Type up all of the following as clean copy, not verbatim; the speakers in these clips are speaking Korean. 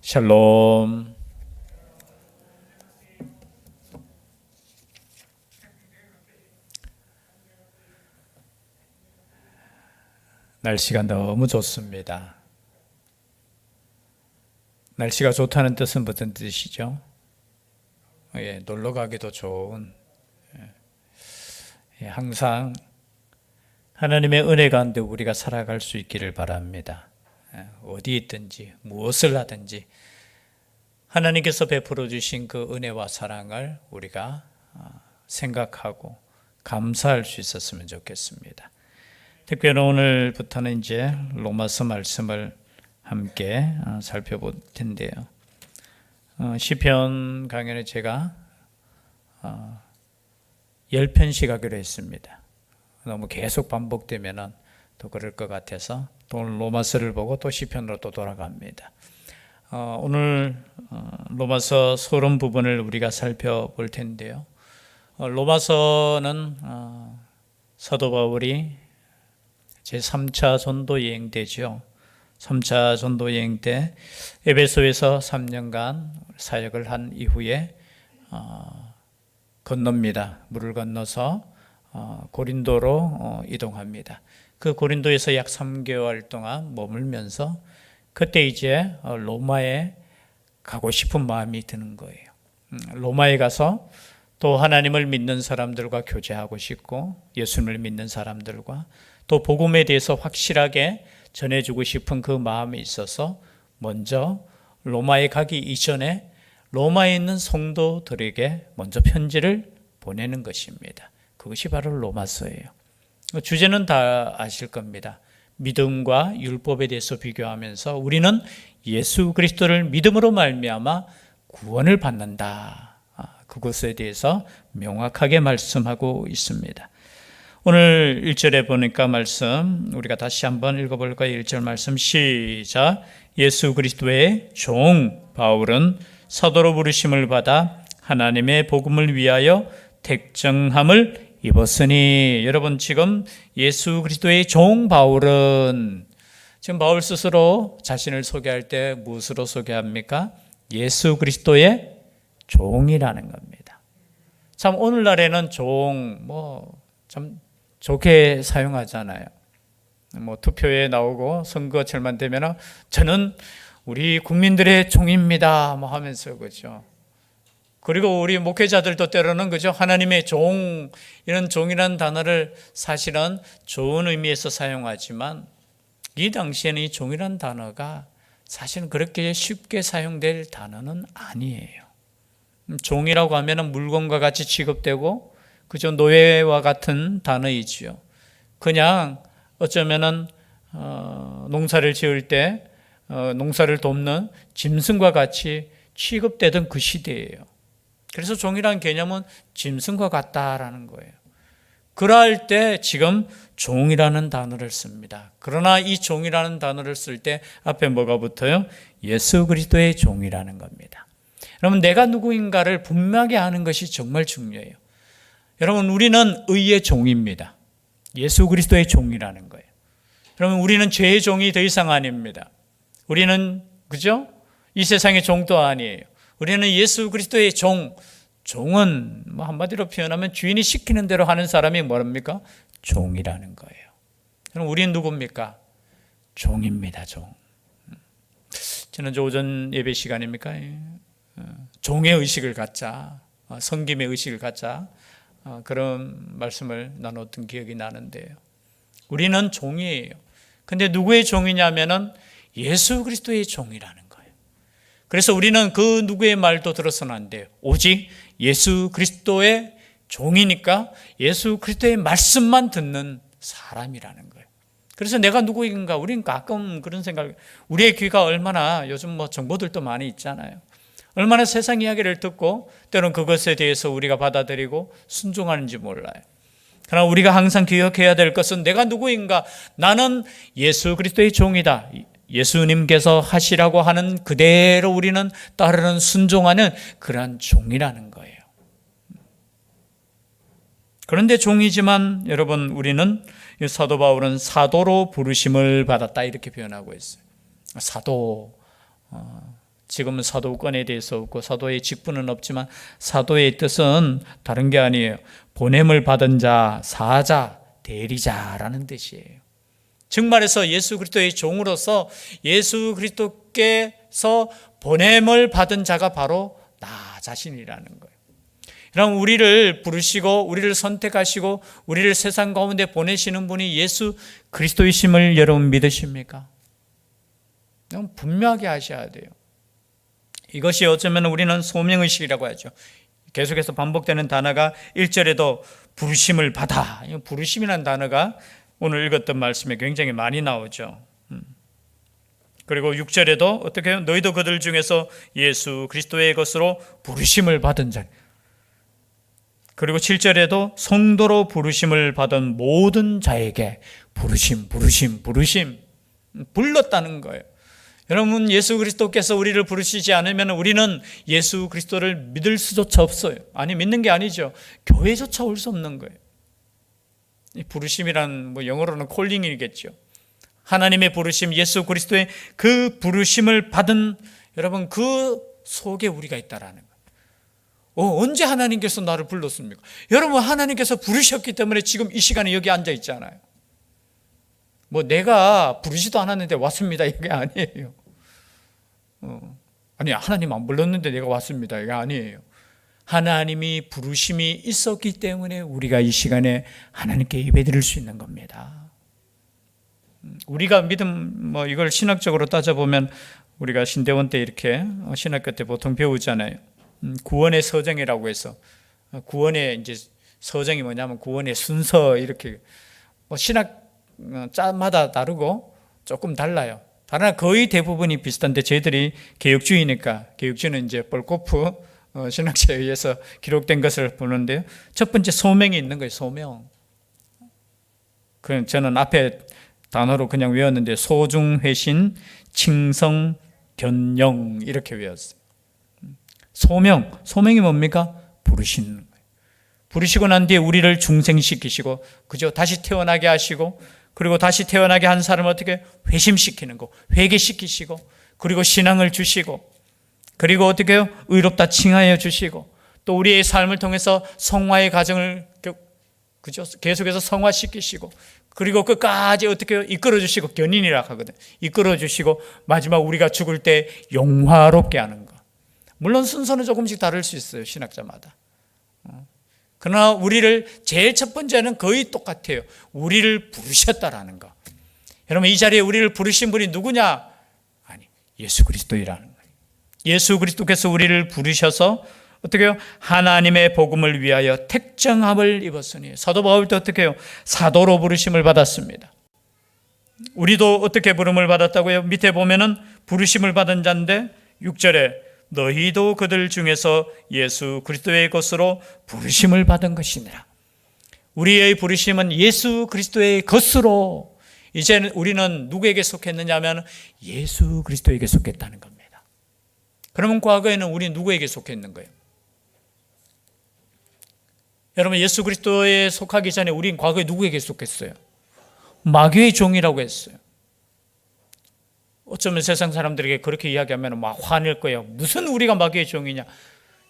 샬롬. 날씨가 너무 좋습니다. 날씨가 좋다는 뜻은 무슨 뜻이죠? 놀러 가기도 좋은, 항상 하나님의 은혜 가운데 우리가 살아갈 수 있기를 바랍니다. 어디 있든지 무엇을 하든지 하나님께서 베풀어 주신 그 은혜와 사랑을 우리가 생각하고 감사할 수 있었으면 좋겠습니다. 특별히 오늘부터는 이제 로마서 말씀을 함께 살펴볼 텐데요. 시편 강연에 제가 10편씩 하기로 했습니다. 너무 계속 반복되면은 또 그럴 것 같아서 또 로마서를 보고 또 시편으로 또 돌아갑니다. 오늘 로마서 서론 부분을 우리가 살펴볼 텐데요. 로마서는 사도 바울이 제3차 전도 여행 때죠. 3차 전도 여행 때 에베소에서 3년간 사역을 한 이후에 건넙니다. 물을 건너서 고린도로 이동합니다. 그 고린도에서 약 3개월 동안 머물면서 그때 이제 로마에 가고 싶은 마음이 드는 거예요. 로마에 가서 또 하나님을 믿는 사람들과 교제하고 싶고 예수님을 믿는 사람들과 또 복음에 대해서 확실하게 전해주고 싶은 그 마음이 있어서 먼저 로마에 가기 이전에 로마에 있는 성도들에게 먼저 편지를 보내는 것입니다. 그것이 바로 로마서예요. 주제는 다 아실 겁니다. 믿음과 율법에 대해서 비교하면서 우리는 예수 그리스도를 믿음으로 말미암아 구원을 받는다. 그것에 대해서 명확하게 말씀하고 있습니다. 오늘 1절에 보니까 말씀 우리가 다시 한번 읽어볼까요? 1절 말씀 시작. 예수 그리스도의 종 바울은 사도로 부르심을 받아 하나님의 복음을 위하여 택정함을 입었으니. 여러분, 지금 예수 그리스도의 종 바울은 지금 바울 스스로 자신을 소개할 때 무엇으로 소개합니까? 예수 그리스도의 종이라는 겁니다. 참 오늘날에는 종 참 좋게 사용하잖아요. 투표에 나오고 선거철만 되면 저는 우리 국민들의 종입니다 하면서, 그죠? 그리고 우리 목회자들도 때로는, 그죠? 하나님의 종, 이런 종이라는 단어를 사실은 좋은 의미에서 사용하지만 이 당시에는 이 종이라는 단어가 사실은 그렇게 쉽게 사용될 단어는 아니에요. 종이라고 하면 물건과 같이 취급되고, 그죠? 노예와 같은 단어이지요. 그냥 어쩌면은 농사를 지을 때 농사를 돕는 짐승과 같이 취급되던 그 시대예요. 그래서 종이라는 개념은 짐승과 같다라는 거예요. 그럴 때 지금 종이라는 단어를 씁니다. 그러나 이 종이라는 단어를 쓸 때 앞에 뭐가 붙어요? 예수 그리스도의 종이라는 겁니다. 여러분, 내가 누구인가를 분명하게 아는 것이 정말 중요해요. 여러분, 우리는 의의 종입니다. 예수 그리스도의 종이라는 거예요. 여러분, 우리는 죄의 종이 더 이상 아닙니다. 우리는, 그죠? 이 세상의 종도 아니에요. 우리는 예수 그리스도의 종. 종은 한마디로 표현하면 주인이 시키는 대로 하는 사람이 뭡니까? 종이라는 거예요. 그럼 우리는 누굽니까? 종입니다. 종. 지난주 오전 예배 시간입니까? 종의 의식을 갖자, 섬김의 의식을 갖자, 그런 말씀을 나눴던 기억이 나는데요. 우리는 종이에요. 근데 누구의 종이냐면은 예수 그리스도의 종이라는 거예요. 그래서 우리는 그 누구의 말도 들어서는 안 돼요. 오직 예수 그리스도의 종이니까 예수 그리스도의 말씀만 듣는 사람이라는 거예요. 그래서 내가 누구인가, 우리는 가끔 그런 생각, 우리의 귀가 얼마나 요즘 정보들도 많이 있잖아요. 얼마나 세상 이야기를 듣고 때로는 그것에 대해서 우리가 받아들이고 순종하는지 몰라요. 그러나 우리가 항상 기억해야 될 것은 내가 누구인가, 나는 예수 그리스도의 종이다. 예수님께서 하시라고 하는 그대로 우리는 따르는 순종하는 그러한 종이라는 거예요. 그런데 종이지만 여러분, 우리는 사도 바울은 사도로 부르심을 받았다 이렇게 표현하고 있어요. 사도, 지금은 사도권에 대해서 없고 사도의 직분은 없지만 사도의 뜻은 다른 게 아니에요. 보냄을 받은 자, 사자, 대리자라는 뜻이에요. 즉 말해서 예수 그리스도의 종으로서 예수 그리스도께서 보냄을 받은 자가 바로 나 자신이라는 거예요. 그럼 우리를 부르시고 우리를 선택하시고 우리를 세상 가운데 보내시는 분이 예수 그리스도이심을 여러분 믿으십니까? 분명하게 하셔야 돼요. 이것이 어쩌면 우리는 소명의식이라고 하죠. 계속해서 반복되는 단어가 1절에도 부르심을 받아. 부르심이라는 단어가 오늘 읽었던 말씀에 굉장히 많이 나오죠. 그리고 6절에도 어떻게 해요? 너희도 그들 중에서 예수 그리스도의 것으로 부르심을 받은 자. 그리고 7절에도 성도로 부르심을 받은 모든 자에게 부르심 불렀다는 거예요. 여러분, 예수 그리스도께서 우리를 부르시지 않으면 우리는 예수 그리스도를 믿을 수조차 없어요. 아니, 믿는 게 아니죠. 교회조차 올 수 없는 거예요. 이 부르심이란 영어로는 콜링이겠죠. 하나님의 부르심, 예수 그리스도의 그 부르심을 받은 여러분, 그 속에 우리가 있다라는 거예요. 언제 하나님께서 나를 불렀습니까? 여러분, 하나님께서 부르셨기 때문에 지금 이 시간에 여기 앉아 있잖아요. 내가 부르지도 않았는데 왔습니다, 이게 아니에요. 아니, 하나님 안 불렀는데 내가 왔습니다, 이게 아니에요. 하나님이 부르심이 있었기 때문에 우리가 이 시간에 하나님께 예배드릴 수 있는 겁니다. 우리가 믿음, 이걸 신학적으로 따져보면 우리가 신대원 때 이렇게 신학교 때 보통 배우잖아요. 구원의 서정이라고 해서, 구원의 이제 서정이 뭐냐면 구원의 순서, 이렇게 신학 자마다 다르고 조금 달라요. 다르나 거의 대부분이 비슷한데 저희들이 개혁주의니까, 개혁주의는 이제 볼코프 신학자에 의해서 기록된 것을 보는데요. 첫 번째 소명이 있는 거예요. 소명. 저는 앞에 단어로 그냥 외웠는데 소중, 회신, 칭성, 견영 이렇게 외웠어요. 소명이 뭡니까? 부르시는 거예요. 부르시고 난 뒤에 우리를 중생시키시고, 그죠? 다시 태어나게 하시고, 그리고 다시 태어나게 한 사람을 어떻게 회심시키는 거, 회개시키시고, 그리고 신앙을 주시고, 그리고 어떻게 해요? 의롭다 칭하여 주시고, 또 우리의 삶을 통해서 성화의 과정을, 그죠? 계속해서 성화시키시고, 그리고 끝까지 어떻게 해요? 이끌어 주시고, 견인이라 하거든. 이끌어 주시고, 마지막 우리가 죽을 때 영화롭게 하는 거. 물론 순서는 조금씩 다를 수 있어요, 신학자마다. 그러나 우리를 제일 첫 번째는 거의 똑같아요. 우리를 부르셨다라는 거. 여러분, 이 자리에 우리를 부르신 분이 누구냐? 아니, 예수 그리스도이라는 거예요. 예수 그리스도께서 우리를 부르셔서 어떻게 해요? 하나님의 복음을 위하여 택정함을 입었으니, 사도 바울도 어떻게 해요? 사도로 부르심을 받았습니다. 우리도 어떻게 부름을 받았다고요? 밑에 보면은 부르심을 받은 자인데 6절에 너희도 그들 중에서 예수 그리스도의 것으로 부르심을 받은 것이니라. 우리의 부르심은 예수 그리스도의 것으로, 이제는 우리는 누구에게 속했느냐 하면 예수 그리스도에게 속했다는 겁니다. 그러면 과거에는 우리 누구에게 속했는 거예요? 여러분, 예수 그리스도에 속하기 전에 우린 과거에 누구에게 속했어요? 마귀의 종이라고 했어요. 어쩌면 세상 사람들에게 그렇게 이야기하면 막 화낼 거예요. 무슨 우리가 마귀의 종이냐.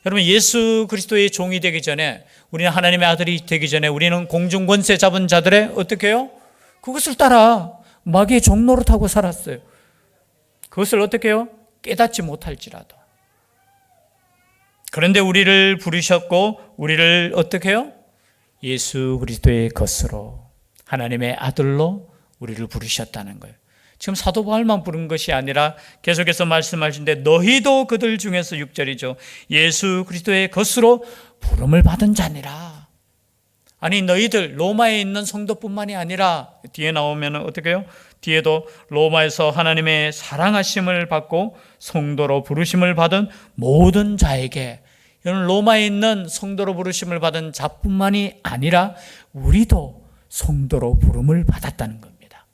여러분, 예수 그리스도의 종이 되기 전에, 우리는 하나님의 아들이 되기 전에 우리는 공중권세 잡은 자들의 어떻게 해요? 그것을 따라 마귀의 종 노릇하고 살았어요. 그것을 어떻게 해요? 깨닫지 못할지라도. 그런데 우리를 부르셨고 우리를 어떻게 해요? 예수 그리스도의 것으로, 하나님의 아들로 우리를 부르셨다는 거예요. 지금 사도 바울만 부른 것이 아니라 계속해서 말씀하신데 너희도 그들 중에서 6절이죠. 예수 그리스도의 것으로 부름을 받은 자니라. 아니, 너희들 로마에 있는 성도뿐만이 아니라 뒤에 나오면 어떻게 해요? 뒤에도 로마에서 하나님의 사랑하심을 받고 성도로 부르심을 받은 모든 자에게, 이런 로마에 있는 성도로 부르심을 받은 자뿐만이 아니라 우리도 성도로 부름을 받았다는 겁니다.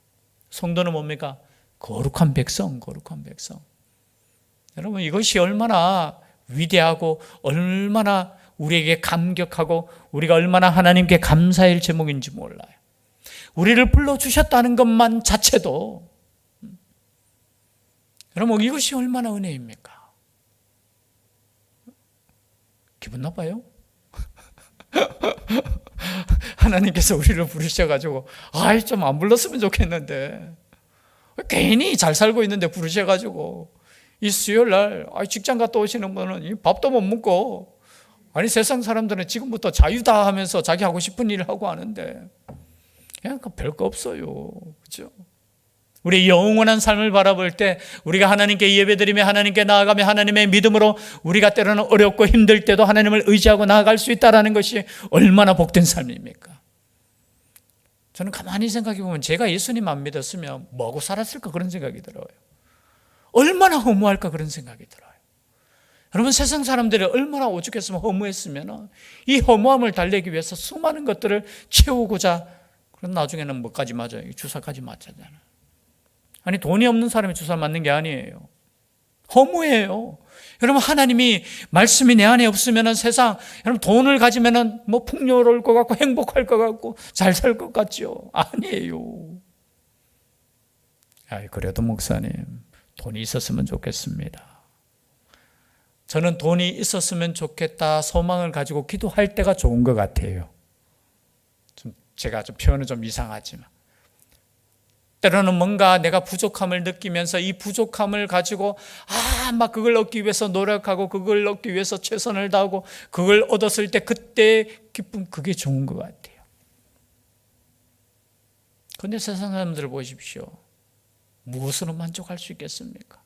성도는 뭡니까? 거룩한 백성, 거룩한 백성. 여러분, 이것이 얼마나 위대하고 얼마나 우리에게 감격하고 우리가 얼마나 하나님께 감사할 제목인지 몰라요. 우리를 불러주셨다는 것만 자체도 여러분, 이것이 얼마나 은혜입니까? 기분 나빠요? 하나님께서 우리를 부르셔가지고 아이 좀 안 불렀으면 좋겠는데 괜히 잘 살고 있는데 부르셔가지고 이 수요일날 직장 갔다 오시는 분은 밥도 못 먹고, 아니 세상 사람들은 지금부터 자유다 하면서 자기 하고 싶은 일을 하고 하는데 그냥 별거 없어요. 그렇죠? 우리 영원한 삶을 바라볼 때 우리가 하나님께 예배드리며 하나님께 나아가며 하나님의 믿음으로 우리가 때로는 어렵고 힘들 때도 하나님을 의지하고 나아갈 수 있다는 것이 얼마나 복된 삶입니까? 저는 가만히 생각해 보면 제가 예수님 안 믿었으면 뭐하고 살았을까 그런 생각이 들어요. 얼마나 허무할까 그런 생각이 들어요. 여러분, 세상 사람들이 얼마나 오죽했으면 허무했으면 이 허무함을 달래기 위해서 수많은 것들을 채우고자, 그럼 나중에는 뭐까지 맞아요? 주사까지 맞잖아요. 아니 돈이 없는 사람이 주사 맞는 게 아니에요. 허무해요. 여러분, 하나님이 말씀이 내 안에 없으면 세상, 여러분 돈을 가지면 뭐 풍요로울 것 같고 행복할 것 같고 잘 살 것 같죠? 아니에요. 그래도 목사님 돈이 있었으면 좋겠습니다. 저는 돈이 있었으면 좋겠다 소망을 가지고 기도할 때가 좋은 것 같아요. 제가 표현은 좀 이상하지만 때로는 뭔가 내가 부족함을 느끼면서 이 부족함을 가지고 막 그걸 얻기 위해서 노력하고 그걸 얻기 위해서 최선을 다하고 그걸 얻었을 때 그때 기쁨, 그게 좋은 것 같아요. 그런데 세상 사람들을 보십시오. 무엇으로 만족할 수 있겠습니까?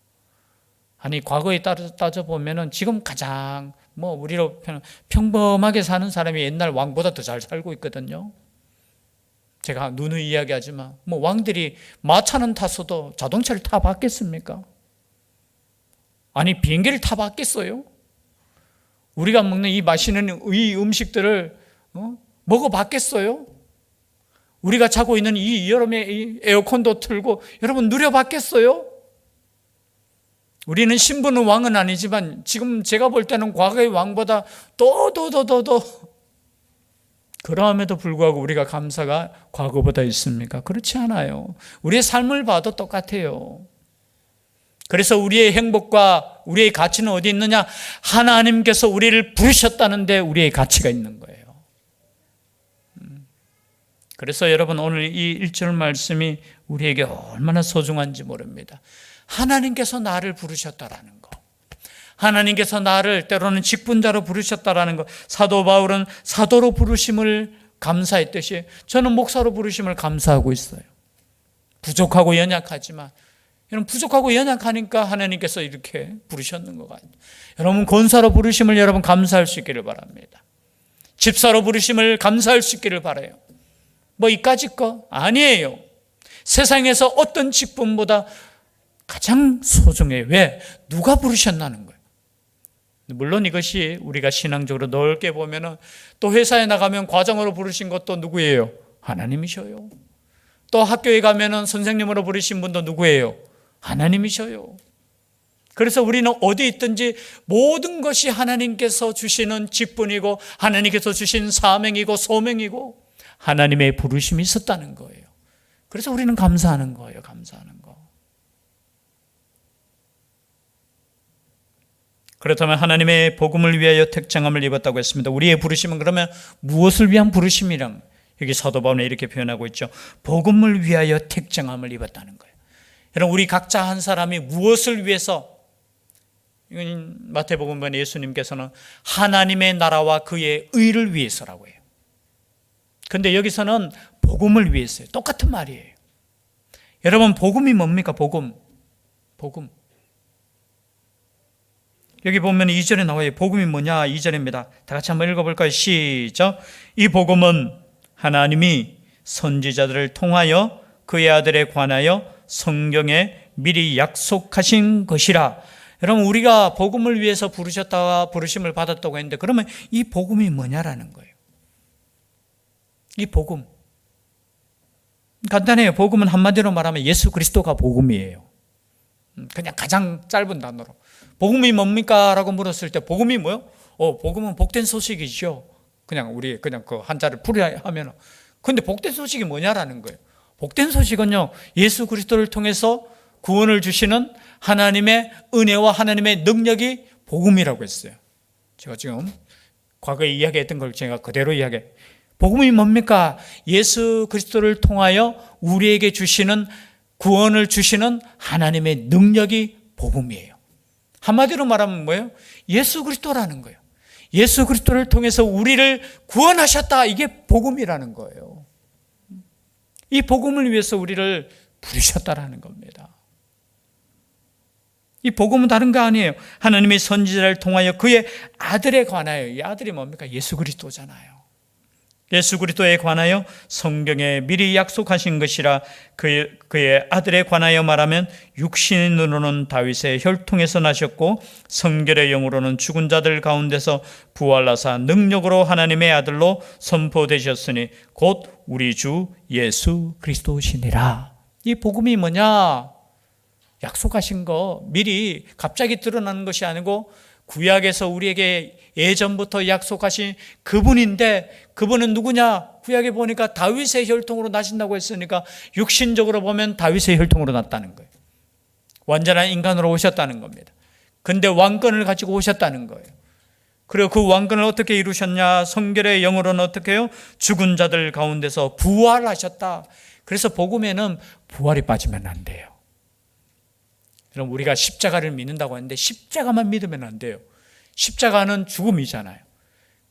아니 과거에 따져보면 지금 가장 우리로 평범하게 사는 사람이 옛날 왕보다 더 잘 살고 있거든요. 제가 누누이 이야기하지만 왕들이 마차는 탔어도 자동차를 타봤겠습니까? 아니 비행기를 타봤겠어요? 우리가 먹는 이 맛있는 이 음식들을 먹어봤겠어요? 우리가 자고 있는 이 여름에 이 에어컨도 틀고 여러분 누려봤겠어요? 우리는 신부는 왕은 아니지만 지금 제가 볼 때는 과거의 왕보다 더 그럼에도 불구하고 우리가 감사가 과거보다 있습니까? 그렇지 않아요. 우리의 삶을 봐도 똑같아요. 그래서 우리의 행복과 우리의 가치는 어디 있느냐? 하나님께서 우리를 부르셨다는데 우리의 가치가 있는 거예요. 그래서 여러분 오늘 이 1절 말씀이 우리에게 얼마나 소중한지 모릅니다. 하나님께서 나를 부르셨다라는 거, 하나님께서 나를 때로는 직분자로 부르셨다라는 것, 사도 바울은 사도로 부르심을 감사했듯이 저는 목사로 부르심을 감사하고 있어요. 부족하고 연약하지만 여러분 부족하고 연약하니까 하나님께서 이렇게 부르셨는 것 같아요. 여러분 권사로 부르심을 여러분 감사할 수 있기를 바랍니다. 집사로 부르심을 감사할 수 있기를 바라요. 이까짓 거 아니에요. 세상에서 어떤 직분보다 가장 소중해요. 왜? 누가 부르셨나는 거예요. 물론 이것이 우리가 신앙적으로 넓게 보면은 또 회사에 나가면 과장으로 부르신 것도 누구예요? 하나님이셔요. 또 학교에 가면은 선생님으로 부르신 분도 누구예요? 하나님이셔요. 그래서 우리는 어디 있든지 모든 것이 하나님께서 주시는 직분이고 하나님께서 주신 사명이고 소명이고 하나님의 부르심이 있었다는 거예요. 그래서 우리는 감사하는 거예요. 감사하는 거. 그렇다면 하나님의 복음을 위하여 택정함을 입었다고 했습니다. 우리의 부르심은 그러면 무엇을 위한 부르심이랑 여기 사도 바울은 이렇게 표현하고 있죠. 복음을 위하여 택정함을 입었다는 거예요. 여러분 우리 각자 한 사람이 무엇을 위해서, 이건 마태복음에 예수님께서는 하나님의 나라와 그의 의를 위해서라고 해요. 그런데 여기서는 복음을 위해서요. 똑같은 말이에요. 여러분 복음이 뭡니까? 복음. 여기 보면 2절에 나와요. 복음이 뭐냐? 2절입니다. 다 같이 한번 읽어볼까요? 시작. 이 복음은 하나님이 선지자들을 통하여 그의 아들에 관하여 성경에 미리 약속하신 것이라. 여러분 우리가 복음을 위해서 부르심을 받았다고 했는데 그러면 이 복음이 뭐냐라는 거예요. 이 복음 간단해요. 복음은 한마디로 말하면 예수 그리스도가 복음이에요. 그냥 가장 짧은 단어로 복음이 뭡니까? 라고 물었을 때 복음이 뭐요? 복음은 복된 소식이죠. 우리 그 한자를 풀이하면. 근데 복된 소식이 뭐냐라는 거예요. 복된 소식은요, 예수 그리스도를 통해서 구원을 주시는 하나님의 은혜와 하나님의 능력이 복음이라고 했어요. 제가 지금 과거에 이야기했던 걸 제가 그대로 복음이 뭡니까? 예수 그리스도를 통하여 우리에게 주시는 구원을 주시는 하나님의 능력이 복음이에요. 한마디로 말하면 뭐예요? 예수 그리스도라는 거예요. 예수 그리스도를 통해서 우리를 구원하셨다. 이게 복음이라는 거예요. 이 복음을 위해서 우리를 부르셨다라는 겁니다. 이 복음은 다른 거 아니에요. 하나님의 선지자를 통하여 그의 아들에 관하여, 이 아들이 뭡니까? 예수 그리스도잖아요. 예수 그리스도에 관하여 성경에 미리 약속하신 것이라 그의 아들에 관하여 말하면 육신으로는 다윗의 혈통에서 나셨고 성결의 영으로는 죽은 자들 가운데서 부활하사 능력으로 하나님의 아들로 선포되셨으니 곧 우리 주 예수 그리스도시니라. 이 복음이 뭐냐? 약속하신 거 미리 갑자기 드러나는 것이 아니고 구약에서 우리에게 예전부터 약속하신 그분인데, 그분은 누구냐? 구약에 보니까 다윗의 혈통으로 나신다고 했으니까 육신적으로 보면 다윗의 혈통으로 났다는 거예요. 완전한 인간으로 오셨다는 겁니다. 근데 왕권을 가지고 오셨다는 거예요. 그리고 그 왕권을 어떻게 이루셨냐? 성결의 영으로는 어떻게 해요? 죽은 자들 가운데서 부활하셨다. 그래서 복음에는 부활이 빠지면 안 돼요. 그럼 우리가 십자가를 믿는다고 하는데 십자가만 믿으면 안 돼요. 십자가는 죽음이잖아요.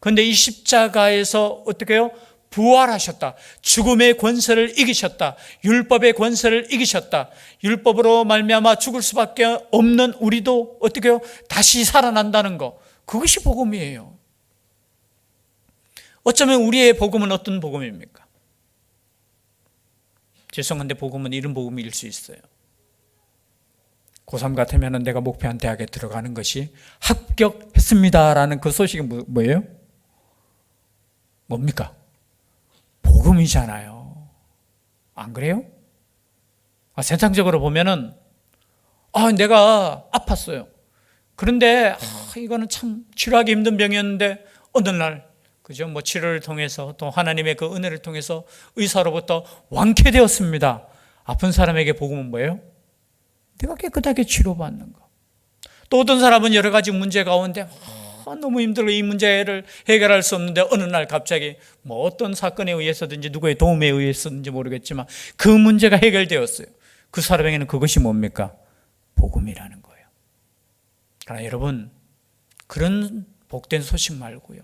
그런데 이 십자가에서 어떻게 해요? 부활하셨다. 죽음의 권세를 이기셨다. 율법의 권세를 이기셨다. 율법으로 말미암아 죽을 수밖에 없는 우리도 어떻게 해요? 다시 살아난다는 거. 그것이 복음이에요. 어쩌면 우리의 복음은 어떤 복음입니까? 죄송한데 복음은 이런 복음일 수 있어요. 고3 같으면 내가 목표한 대학에 들어가는 것이 합격했습니다라는 그 소식이 뭐예요? 뭡니까? 복음이잖아요. 안 그래요? 세상적으로 보면은 내가 아팠어요. 그런데 이거는 참 치료하기 힘든 병이었는데 어느 날 그죠? 치료를 통해서 또 하나님의 그 은혜를 통해서 의사로부터 완쾌되었습니다. 아픈 사람에게 복음은 뭐예요? 내가 깨끗하게 치료받는 거. 또 어떤 사람은 여러 가지 문제 가운데 너무 힘들어 이 문제를 해결할 수 없는데 어느 날 갑자기 어떤 사건에 의해서든지 누구의 도움에 의해서든지 모르겠지만 그 문제가 해결되었어요. 그 사람에게는 그것이 뭡니까? 복음이라는 거예요. 그러나 여러분, 그런 복된 소식 말고요,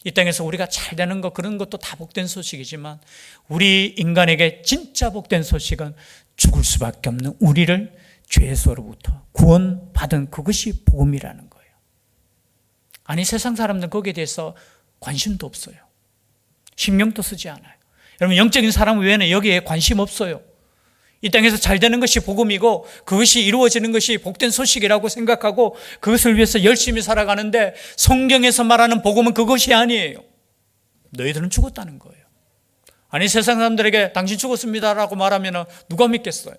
이 땅에서 우리가 잘 되는 것, 그런 것도 다 복된 소식이지만 우리 인간에게 진짜 복된 소식은 죽을 수밖에 없는 우리를 죄에서로부터 구원받은 그것이 복음이라는 거예요. 아니, 세상 사람들은 거기에 대해서 관심도 없어요. 신경도 쓰지 않아요. 여러분, 영적인 사람 외에는 여기에 관심 없어요. 이 땅에서 잘 되는 것이 복음이고 그것이 이루어지는 것이 복된 소식이라고 생각하고 그것을 위해서 열심히 살아가는데, 성경에서 말하는 복음은 그것이 아니에요. 너희들은 죽었다는 거예요. 아니, 세상 사람들에게 당신 죽었습니다라고 말하면 누가 믿겠어요?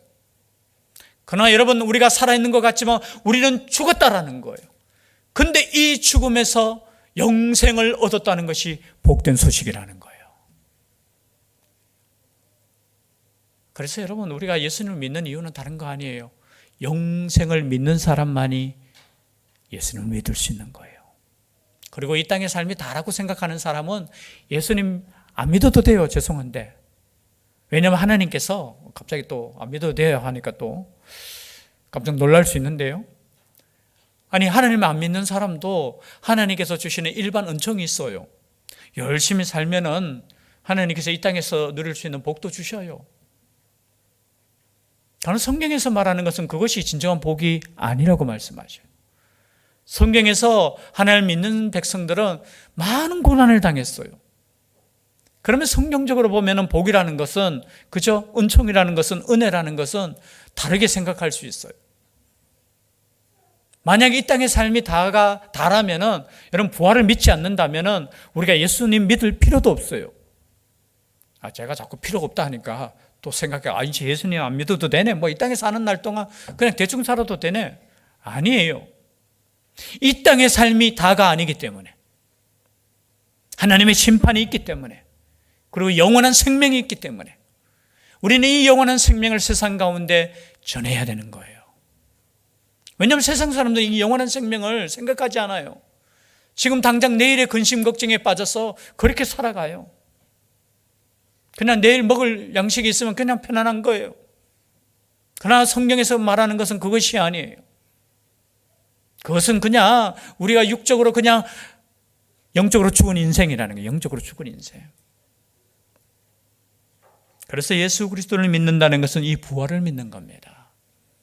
그러나 여러분, 우리가 살아있는 것 같지만 우리는 죽었다라는 거예요. 근데 이 죽음에서 영생을 얻었다는 것이 복된 소식이라는 거예요. 그래서 여러분, 우리가 예수님을 믿는 이유는 다른 거 아니에요. 영생을 믿는 사람만이 예수님을 믿을 수 있는 거예요. 그리고 이 땅의 삶이 다라고 생각하는 사람은 예수님 안 믿어도 돼요. 죄송한데. 왜냐하면 하나님께서 갑자기 또 안 믿어도 돼요 하니까 또 깜짝 놀랄 수 있는데요. 아니, 하나님을 안 믿는 사람도 하나님께서 주시는 일반 은총이 있어요. 열심히 살면은 하나님께서 이 땅에서 누릴 수 있는 복도 주셔요. 저는 성경에서 말하는 것은 그것이 진정한 복이 아니라고 말씀하셔요. 성경에서 하나님을 믿는 백성들은 많은 고난을 당했어요. 그러면 성경적으로 보면 복이라는 것은, 그죠? 은총이라는 것은, 은혜라는 것은 다르게 생각할 수 있어요. 만약에 이 땅의 삶이 다라면은, 여러분, 부활을 믿지 않는다면은 우리가 예수님 믿을 필요도 없어요. 제가 자꾸 필요가 없다 하니까 또 생각해, 이제 예수님 안 믿어도 되네. 이 땅에 사는 날 동안 그냥 대충 살아도 되네. 아니에요. 이 땅의 삶이 다가 아니기 때문에, 하나님의 심판이 있기 때문에, 그리고 영원한 생명이 있기 때문에, 우리는 이 영원한 생명을 세상 가운데 전해야 되는 거예요. 왜냐하면 세상 사람들은 이 영원한 생명을 생각하지 않아요. 지금 당장 내일의 근심 걱정에 빠져서 그렇게 살아가요. 그냥 내일 먹을 양식이 있으면 그냥 편안한 거예요. 그러나 성경에서 말하는 것은 그것이 아니에요. 그것은 그냥 우리가 육적으로 그냥 영적으로 죽은 인생이라는 거예요. 영적으로 죽은 인생. 그래서 예수 그리스도를 믿는다는 것은 이 부활을 믿는 겁니다.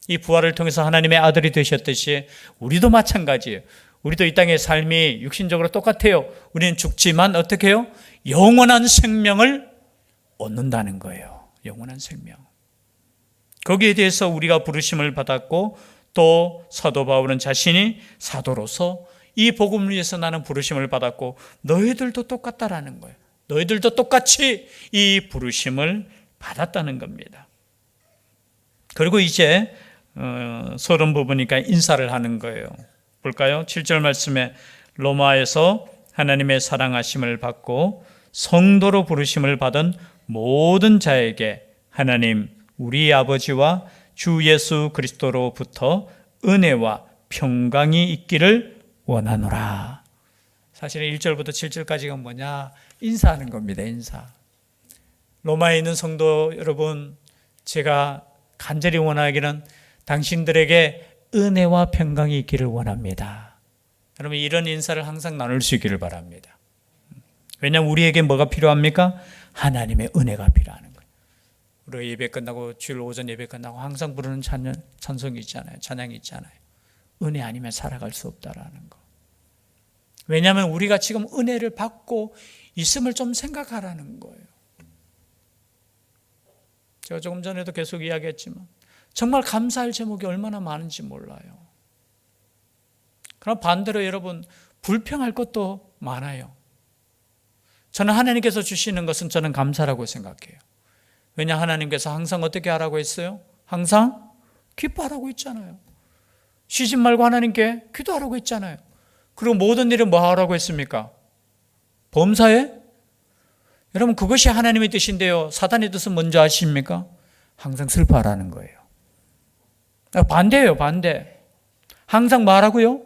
이 부활을 통해서 하나님의 아들이 되셨듯이 우리도 마찬가지예요. 우리도 이 땅의 삶이 육신적으로 똑같아요. 우리는 죽지만 어떻게 해요? 영원한 생명을 얻는다는 거예요. 영원한 생명. 거기에 대해서 우리가 부르심을 받았고 또 사도 바울은 자신이 사도로서 이 복음을 위해서 나는 부르심을 받았고 너희들도 똑같다라는 거예요. 너희들도 똑같이 이 부르심을 받았다는 겁니다. 그리고 이제 서론 부분이니까 인사를 하는 거예요. 볼까요? 7절 말씀에 로마에서 하나님의 사랑하심을 받고 성도로 부르심을 받은 모든 자에게 하나님 우리 아버지와 주 예수 그리스도로부터 은혜와 평강이 있기를 원하노라. 사실은 1절부터 7절까지가 뭐냐? 인사하는 겁니다. 인사. 로마에 있는 성도 여러분, 제가 간절히 원하기는 당신들에게 은혜와 평강이 있기를 원합니다. 여러분 이런 인사를 항상 나눌 수 있기를 바랍니다. 왜냐하면 우리에게 뭐가 필요합니까? 하나님의 은혜가 필요하는 거예요. 우리가 예배 끝나고 주일 오전 예배 끝나고 항상 부르는 찬송이 있잖아요. 찬양이 있잖아요. 은혜 아니면 살아갈 수 없다라는 거. 왜냐하면 우리가 지금 은혜를 받고 있음을 좀 생각하라는 거예요. 제가 조금 전에도 계속 이야기했지만 정말 감사할 제목이 얼마나 많은지 몰라요. 그럼 반대로 여러분 불평할 것도 많아요. 저는 하나님께서 주시는 것은 저는 감사라고 생각해요. 왜냐 하나님께서 항상 어떻게 하라고 했어요? 항상 기뻐하라고 했잖아요. 쉬지 말고 하나님께 기도하라고 했잖아요. 그리고 모든 일을 뭐 하라고 했습니까? 범사에? 여러분 그것이 하나님의 뜻인데요. 사단의 뜻은 뭔지 아십니까? 항상 슬퍼하라는 거예요. 반대예요. 반대. 항상 말하고요.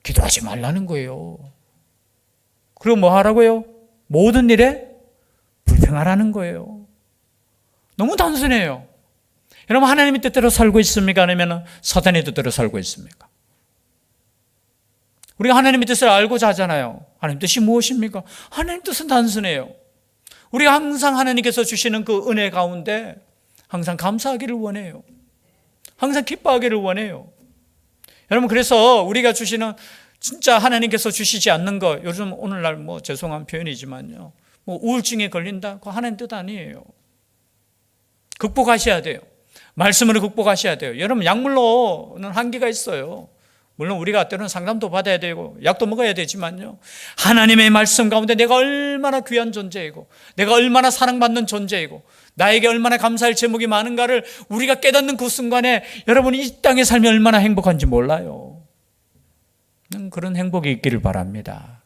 기도하지 말라는 거예요. 그리고 뭐 하라고요? 모든 일에 불평하라는 거예요. 너무 단순해요. 여러분 하나님의 뜻대로 살고 있습니까? 아니면 사단의 뜻대로 살고 있습니까? 우리가 하나님의 뜻을 알고자 하잖아요. 하나님 뜻이 무엇입니까? 하나님 뜻은 단순해요. 우리가 항상 하나님께서 주시는 그 은혜 가운데 항상 감사하기를 원해요. 항상 기뻐하기를 원해요. 여러분 그래서 우리가 주시는 진짜 하나님께서 주시지 않는 거, 요즘 오늘날 뭐 죄송한 표현이지만요, 뭐 우울증에 걸린다, 그거 하나님 뜻 아니에요. 극복하셔야 돼요. 말씀으로 극복하셔야 돼요. 여러분 약물로는 한계가 있어요. 물론 우리가 때로는 상담도 받아야 되고 약도 먹어야 되지만요, 하나님의 말씀 가운데 내가 얼마나 귀한 존재이고 내가 얼마나 사랑받는 존재이고 나에게 얼마나 감사할 제목이 많은가를 우리가 깨닫는 그 순간에 여러분이 이 땅의 삶이 얼마나 행복한지 몰라요. 그런 행복이 있기를 바랍니다.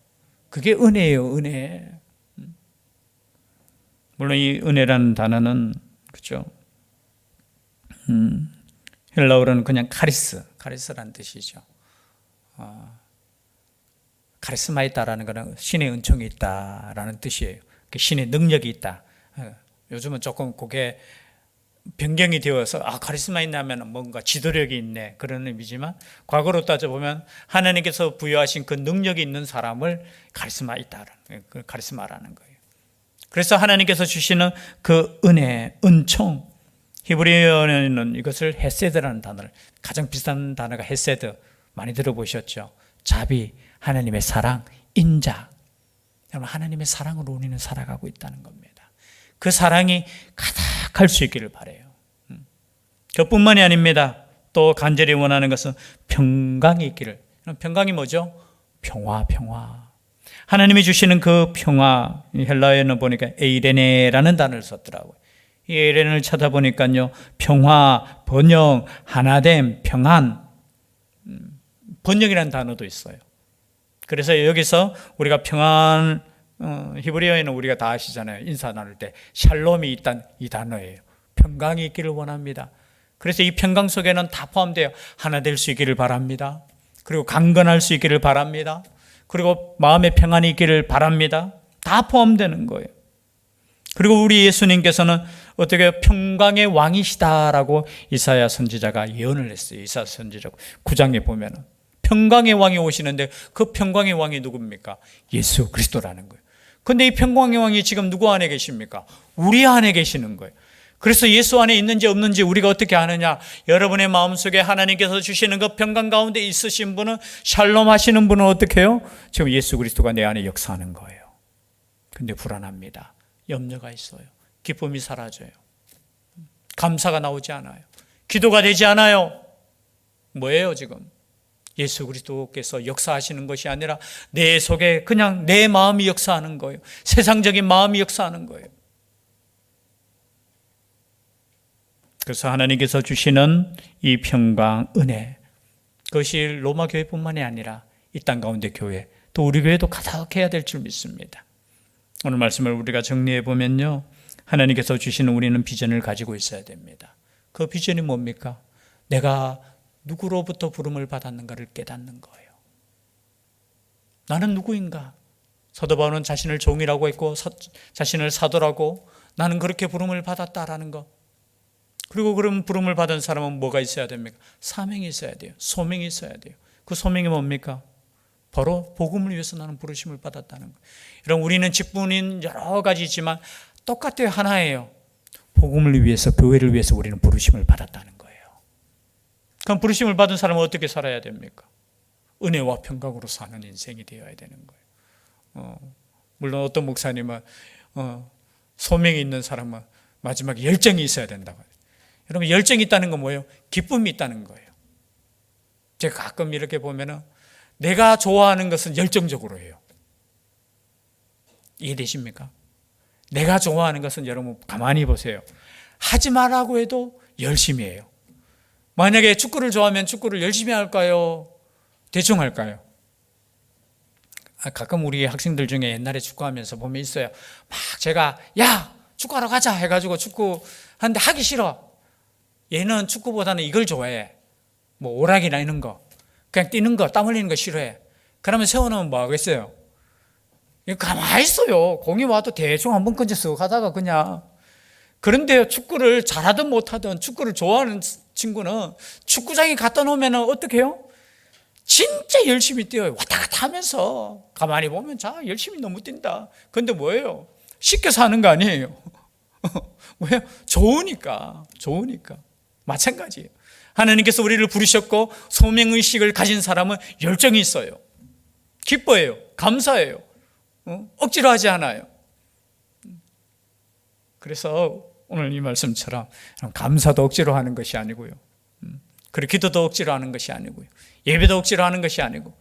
그게 은혜예요. 은혜. 물론 이 은혜라는 단어는 그렇죠, 헬라어로는 그냥 카리스라는 뜻이죠. 카리스마 있다라는 것은 신의 은총이 있다라는 뜻이에요. 신의 능력이 있다. 요즘은 조금 그게 변경이 되어서 카리스마 있냐면 뭔가 지도력이 있네 그런 의미지만, 과거로 따져보면 하나님께서 부여하신 그 능력이 있는 사람을 카리스마 있다라는, 그 카리스마라는 거예요. 그래서 하나님께서 주시는 그 은혜, 은총, 히브리어에는 이것을 헤세드라는 단어를, 가장 비싼 단어가 헤세드, 많이 들어보셨죠? 자비, 하나님의 사랑, 인자. 여러분 하나님의 사랑으로 우리는 살아가고 있다는 겁니다. 그 사랑이 가득할 수 있기를 바라요. 그뿐만이 아닙니다. 또 간절히 원하는 것은 평강이 있기를. 평강이 뭐죠? 평화. 하나님이 주시는 그 평화, 헬라어에는 보니까 에이레네라는 단어를 썼더라고요. 이 에이레네를 찾아보니까요, 평화, 번영, 하나됨, 평안, 번영이라는 단어도 있어요. 그래서 여기서 우리가 평안을 히브리어에는 우리가 다 아시잖아요. 인사 나눌 때 샬롬이 있단 이 단어예요. 평강이 있기를 원합니다. 그래서 이 평강 속에는 다 포함되어 하나 될 수 있기를 바랍니다. 그리고 강건할 수 있기를 바랍니다. 그리고 마음의 평안이 있기를 바랍니다. 다 포함되는 거예요. 그리고 우리 예수님께서는 어떻게 평강의 왕이시다라고 이사야 선지자가 예언을 했어요. 이사야 선지자 9장에 보면 평강의 왕이 오시는데 그 평강의 왕이 누굽니까? 예수 그리스도라는 거예요. 그런데 이 평강의 왕이 지금 누구 안에 계십니까? 우리 안에 계시는 거예요. 그래서 예수 안에 있는지 없는지 우리가 어떻게 아느냐? 여러분의 마음속에 하나님께서 주시는 그 평강 가운데 있으신 분은, 샬롬 하시는 분은 어떻게 해요? 지금 예수 그리스도가 내 안에 역사하는 거예요. 근데 불안합니다. 염려가 있어요. 기쁨이 사라져요. 감사가 나오지 않아요. 기도가 되지 않아요. 뭐예요 지금? 예수 그리스도께서 역사하시는 것이 아니라 내 속에 그냥 내 마음이 역사하는 거예요. 세상적인 마음이 역사하는 거예요. 그래서 하나님께서 주시는 이 평강, 은혜, 그것이 로마 교회뿐만이 아니라 이 땅 가운데 교회, 또 우리 교회도 가득해야 될 줄 믿습니다. 오늘 말씀을 우리가 정리해 보면요, 하나님께서 주시는 우리는 비전을 가지고 있어야 됩니다. 그 비전이 뭡니까? 내가 누구로부터 부름을 받았는가를 깨닫는 거예요. 나는 누구인가? 사도 바울은 자신을 종이라고 했고 자신을 사도라고, 나는 그렇게 부름을 받았다라는 거. 그리고 그런 부름을 받은 사람은 뭐가 있어야 됩니까? 사명이 있어야 돼요. 소명이 있어야 돼요. 그 소명이 뭡니까? 바로 복음을 위해서 나는 부르심을 받았다는 거예요. 여러분, 우리는 직분인 여러 가지지만 똑같아요. 하나예요. 복음을 위해서, 교회를 위해서 우리는 부르심을 받았다는 거예요. 그럼 부르심을 받은 사람은 어떻게 살아야 됩니까? 은혜와 평강으로 사는 인생이 되어야 되는 거예요. 물론 어떤 목사님은 소명이 있는 사람은 마지막에 열정이 있어야 된다고 해요. 여러분, 열정이 있다는 건 뭐예요? 기쁨이 있다는 거예요. 제가 가끔 이렇게 보면은 내가 좋아하는 것은 열정적으로 해요. 이해되십니까? 내가 좋아하는 것은, 여러분 가만히 보세요. 하지 말라고 해도 열심히 해요. 만약에 축구를 좋아하면 축구를 열심히 할까요? 대충 할까요? 가끔 우리 학생들 중에 옛날에 축구하면서 보면 있어요. 막 제가 야 축구하러 가자 해가지고 축구 하는데 하기 싫어. 얘는 축구보다는 이걸 좋아해. 뭐 오락이나 이런 거, 그냥 뛰는 거, 땀 흘리는 거 싫어해. 그러면 세워놓으면 뭐 하겠어요? 가만히 있어요. 공이 와도 대충 한번 건져서 가다가 그냥. 그런데 축구를 잘하든 못하든 축구를 좋아하는 친구는 축구장에 갖다 놓으면 어떻게 해요? 진짜 열심히 뛰어요. 왔다 갔다 하면서. 가만히 보면 자 열심히 너무 뛴다. 그런데 뭐예요? 시켜서 하는 거 아니에요. 왜요? 좋으니까. 마찬가지예요. 하나님께서 우리를 부르셨고 소명의식을 가진 사람은 열정이 있어요. 기뻐해요. 감사해요. 억지로 하지 않아요. 그래서 오늘 이 말씀처럼 감사도 억지로 하는 것이 아니고요, 그리고 기도도 억지로 하는 것이 아니고요, 예배도 억지로 하는 것이 아니고,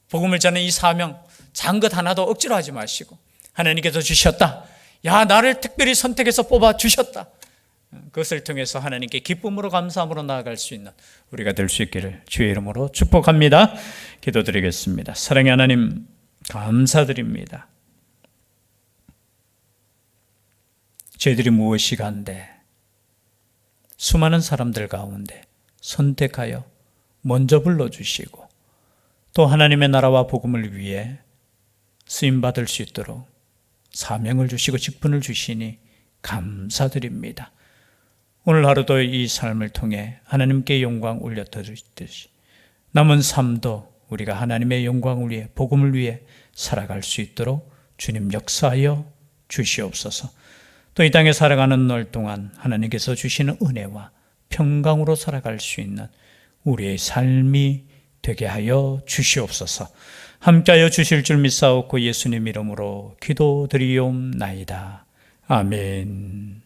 복음을 전하는 이 사명 작은 것 하나도 억지로 하지 마시고, 하나님께서 주셨다, 야 나를 특별히 선택해서 뽑아 주셨다, 그것을 통해서 하나님께 기쁨으로 감사함으로 나아갈 수 있는 우리가 될 수 있기를 주의 이름으로 축복합니다. 기도드리겠습니다. 사랑의 하나님, 감사드립니다. 저희들이 무엇이 간데 수많은 사람들 가운데 선택하여 먼저 불러주시고 또 하나님의 나라와 복음을 위해 쓰임받을 수 있도록 사명을 주시고 직분을 주시니 감사드립니다. 오늘 하루도 이 삶을 통해 하나님께 영광 올려드리듯이 남은 삶도 우리가 하나님의 영광을 위해, 복음을 위해 살아갈 수 있도록 주님 역사하여 주시옵소서. 또 이 땅에 살아가는 날 동안 하나님께서 주시는 은혜와 평강으로 살아갈 수 있는 우리의 삶이 되게 하여 주시옵소서. 함께하여 주실 줄 믿사옵고 예수님 이름으로 기도드리옵나이다. 아멘.